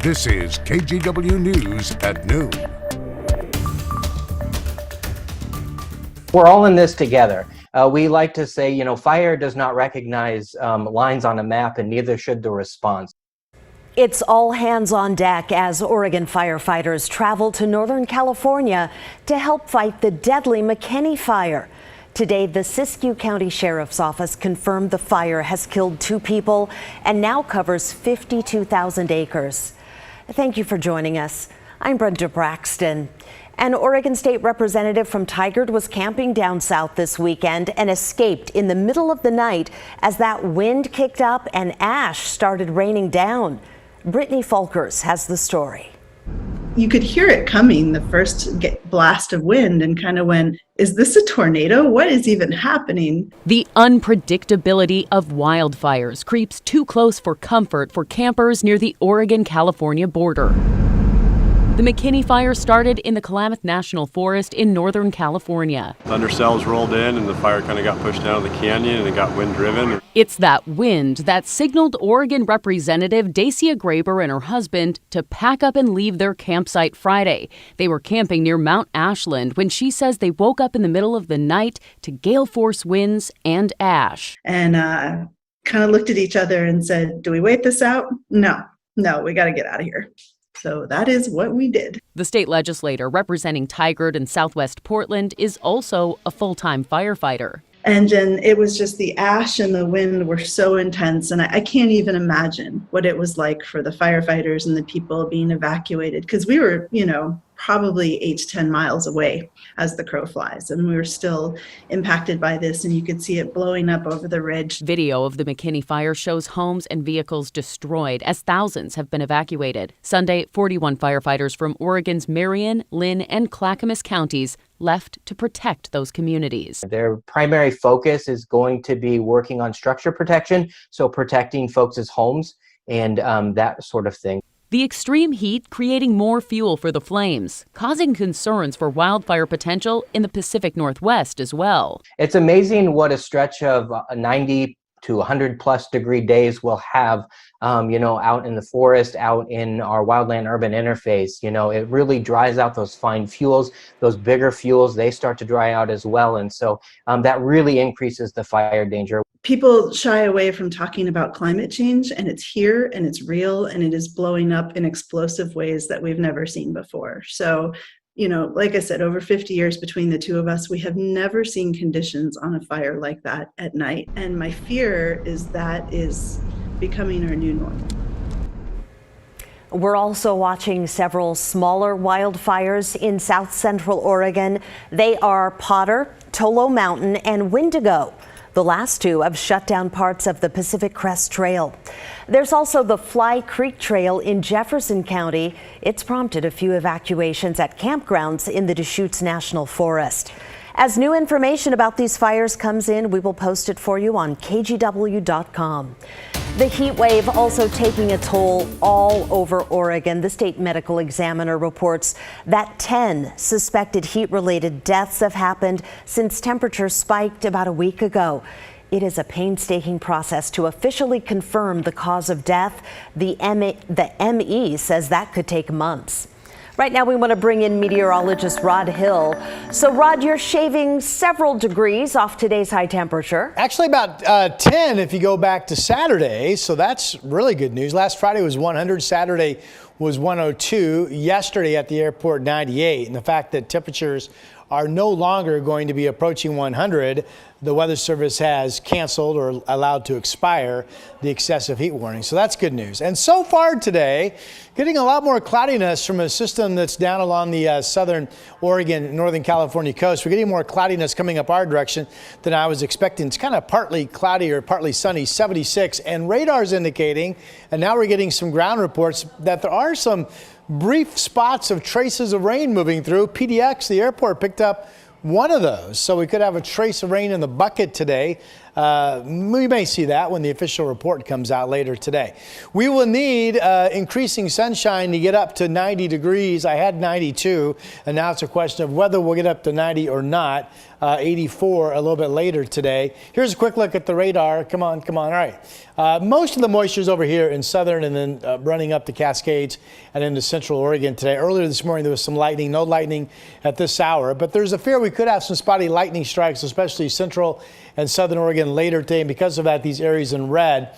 This is KGW News at noon. We're all in this together. We like to say, fire does not recognize lines on a map, and neither should the response. It's all hands on deck as Oregon firefighters travel to Northern California to help fight the deadly McKinney fire. Today, the Siskiyou County Sheriff's Office confirmed the fire has killed 2 people and now covers 52,000 acres. Thank you for joining us. I'm Brenda Braxton. An Oregon State representative from Tigard was camping down south this weekend and escaped in the middle of the night as that wind kicked up and ash started raining down. Brittany Folkers has the story. You could hear it coming, the first blast of wind, and kind of went, is this a tornado? What is even happening? The unpredictability of wildfires creeps too close for comfort for campers near the Oregon-California border. The McKinney fire started in the Klamath National Forest in Northern California. Thundercells rolled in and the fire kind of got pushed down the canyon and it got wind driven. It's that wind that signaled Oregon Representative Dacia Graber and her husband to pack up and leave their campsite Friday. They were camping near Mount Ashland when she says they woke up in the middle of the night to gale force winds and ash. And kind of looked at each other and said, do we wait this out? No, we got to get out of here. So that is what we did. The state legislator representing Tigard and Southwest Portland is also a full-time firefighter. And then it was just the ash and the wind were so intense. And I can't even imagine what it was like for the firefighters and the people being evacuated, because we were, probably 8 to 10 miles away as the crow flies. And we were still impacted by this, and you could see it blowing up over the ridge. Video of the McKinney fire shows homes and vehicles destroyed as thousands have been evacuated. Sunday, 41 firefighters from Oregon's Marion, Linn, and Clackamas counties left to protect those communities. Their primary focus is going to be working on structure protection, so protecting folks' homes and that sort of thing. The extreme heat creating more fuel for the flames, causing concerns for wildfire potential in the Pacific Northwest as well. It's amazing what a stretch of 90 to 100 plus degree days will have, out in the forest, out in our wildland urban interface. It really dries out those fine fuels, those bigger fuels, they start to dry out as well. And so that really increases the fire danger. People shy away from talking about climate change, and it's here and it's real and it is blowing up in explosive ways that we've never seen before. So, like I said, over 50 years between the two of us, we have never seen conditions on a fire like that at night. And my fear is that is becoming our new normal. We're also watching several smaller wildfires in south central Oregon. They are Potter, Tolo Mountain, and Windigo. The last 2 have shut down parts of the Pacific Crest Trail. There's also the Fly Creek Trail in Jefferson County. It's prompted a few evacuations at campgrounds in the Deschutes National Forest. As new information about these fires comes in, we will post it for you on KGW.com. The heat wave also taking a toll all over Oregon. The state medical examiner reports that 10 suspected heat-related deaths have happened since temperatures spiked about a week ago. It is a painstaking process to officially confirm the cause of death. The ME says that could take months. Right now, we want to bring in meteorologist Rod Hill. So, Rod, you're shaving several degrees off today's high temperature. Actually, about 10 if you go back to Saturday. So that's really good news. Last Friday was 100. Saturday was 102. Yesterday at the airport, 98. And the fact that temperatures are no longer going to be approaching 100, the Weather Service has canceled or allowed to expire the excessive heat warning. So that's good news. And so far today, getting a lot more cloudiness from a system that's down along the southern Oregon, northern California coast. We're getting more cloudiness coming up our direction than I was expecting. It's kind of partly cloudy or partly sunny, 76. And radar's indicating, and now we're getting some ground reports, that there are some brief spots of traces of rain moving through. PDX, the airport, picked up one of those. So we could have a trace of rain in the bucket today. We may see that when the official report comes out later today. We will need increasing sunshine to get up to 90 degrees. I had 92, and now it's a question of whether we'll get up to 90 or not. 84 a little bit later today. Here's a quick look at the radar. Come on. All right. Most of the moisture is over here in southern and then running up the Cascades and into central Oregon today. Earlier this morning, there was some lightning. No lightning at this hour, but there's a fear we could have some spotty lightning strikes, especially central and southern Oregon later today. And because of that, these areas in red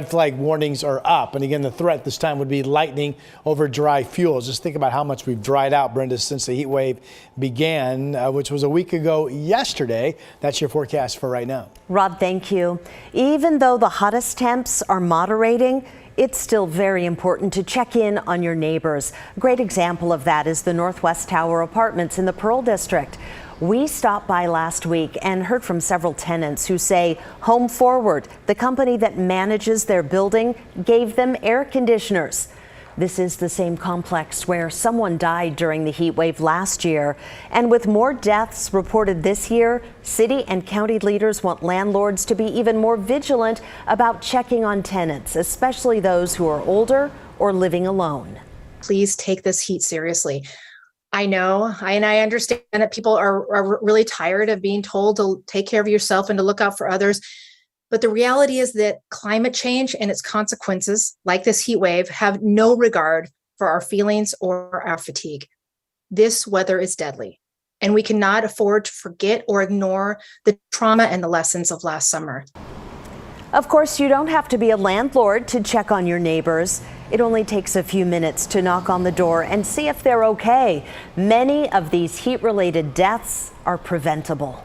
flag warnings are up. And again, the threat this time would be lightning over dry fuels. Just think about how much we've dried out, Brenda, since the heat wave began, which was a week ago yesterday. That's your forecast for right now. Rod, thank you. Even though the hottest temps are moderating, it's still very important to check in on your neighbors. A great example of that is the Northwest Tower Apartments in the Pearl District. We stopped by last week and heard from several tenants who say Home Forward, the company that manages their building, gave them air conditioners. This is the same complex where someone died during the heat wave last year. And with more deaths reported this year, city and county leaders want landlords to be even more vigilant about checking on tenants, especially those who are older or living alone. Please take this heat seriously. I know, and I understand that people are really tired of being told to take care of yourself and to look out for others. But the reality is that climate change and its consequences, like this heat wave, have no regard for our feelings or our fatigue. This weather is deadly, and we cannot afford to forget or ignore the trauma and the lessons of last summer. Of course, you don't have to be a landlord to check on your neighbors. It only takes a few minutes to knock on the door and see if they're okay. Many of these heat-related deaths are preventable.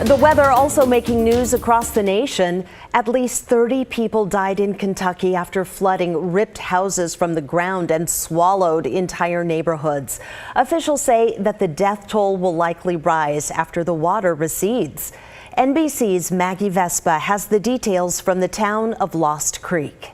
The weather also making news across the nation. At least 30 people died in Kentucky after flooding ripped houses from the ground and swallowed entire neighborhoods. Officials say that the death toll will likely rise after the water recedes. NBC's Maggie Vespa has the details from the town of Lost Creek.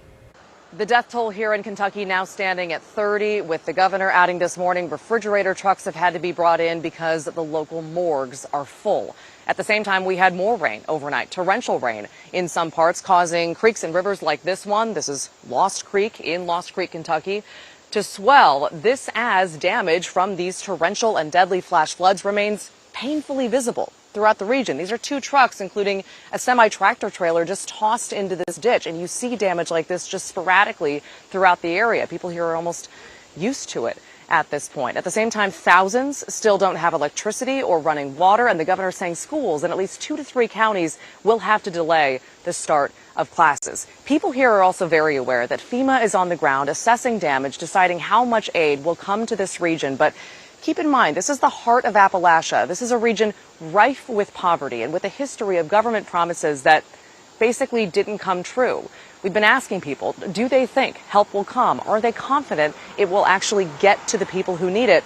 The death toll here in Kentucky now standing at 30, with the governor adding this morning refrigerator trucks have had to be brought in because the local morgues are full. At the same time, we had more rain overnight, torrential rain in some parts, causing creeks and rivers like this one. This is Lost Creek in Lost Creek, Kentucky, to swell. This as damage from these torrential and deadly flash floods remains painfully visible throughout the region. These are two trucks, including a semi-tractor trailer, just tossed into this ditch. And you see damage like this just sporadically throughout the area. People here are almost used to it at this point. At the same time, thousands still don't have electricity or running water. And the governor is saying schools in at least 2 to 3 counties will have to delay the start of classes. People here are also very aware that FEMA is on the ground assessing damage, deciding how much aid will come to this region. But keep in mind, this is the heart of Appalachia. This is a region rife with poverty and with a history of government promises that basically didn't come true. We've been asking people, do they think help will come? Are they confident it will actually get to the people who need it?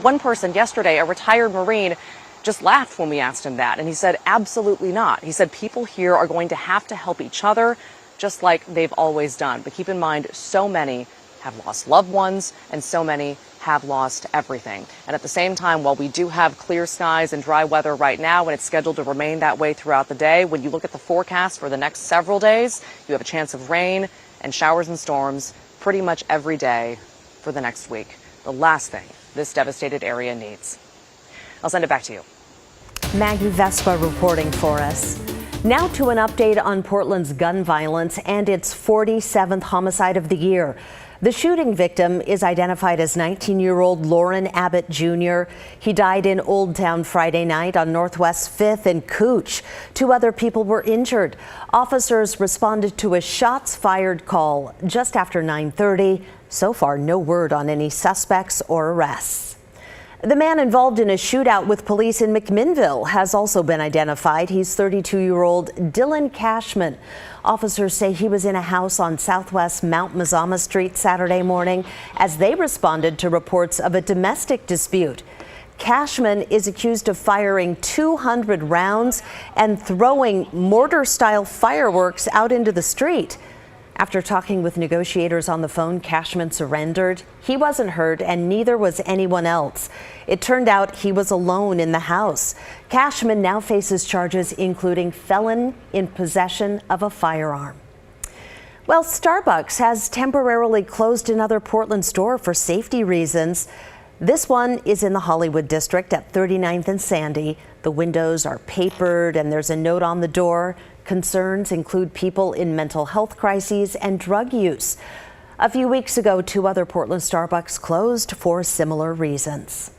One person yesterday, a retired Marine, just laughed when we asked him that, and he said, absolutely not. He said people here are going to have to help each other just like they've always done. But keep in mind, so many have lost loved ones and so many have lost everything. And at the same time, while we do have clear skies and dry weather right now, and it's scheduled to remain that way throughout the day, when you look at the forecast for the next several days, you have a chance of rain and showers and storms pretty much every day for the next week. The last thing this devastated area needs. I'll send it back to you. Maggie Vespa reporting for us. Now to an update on Portland's gun violence and its 47th homicide of the year. The shooting victim is identified as 19-year-old Lauren Abbott Jr. He died in Old Town Friday night on Northwest 5th and Cooch. 2 other people were injured. Officers responded to a shots fired call just after 9:30. So far, no word on any suspects or arrests. The man involved in a shootout with police in McMinnville has also been identified. He's 32-year-old Dylan Cashman. Officers say he was in a house on Southwest Mount Mazama Street Saturday morning as they responded to reports of a domestic dispute. Cashman is accused of firing 200 rounds and throwing mortar-style fireworks out into the street. After talking with negotiators on the phone, Cashman surrendered. He wasn't hurt, and neither was anyone else. It turned out he was alone in the house. Cashman now faces charges including felon in possession of a firearm. Well, Starbucks has temporarily closed another Portland store for safety reasons. This one is in the Hollywood district at 39th and Sandy. The windows are papered and there's a note on the door. Concerns include people in mental health crises and drug use. A few weeks ago, 2 other Portland Starbucks closed for similar reasons.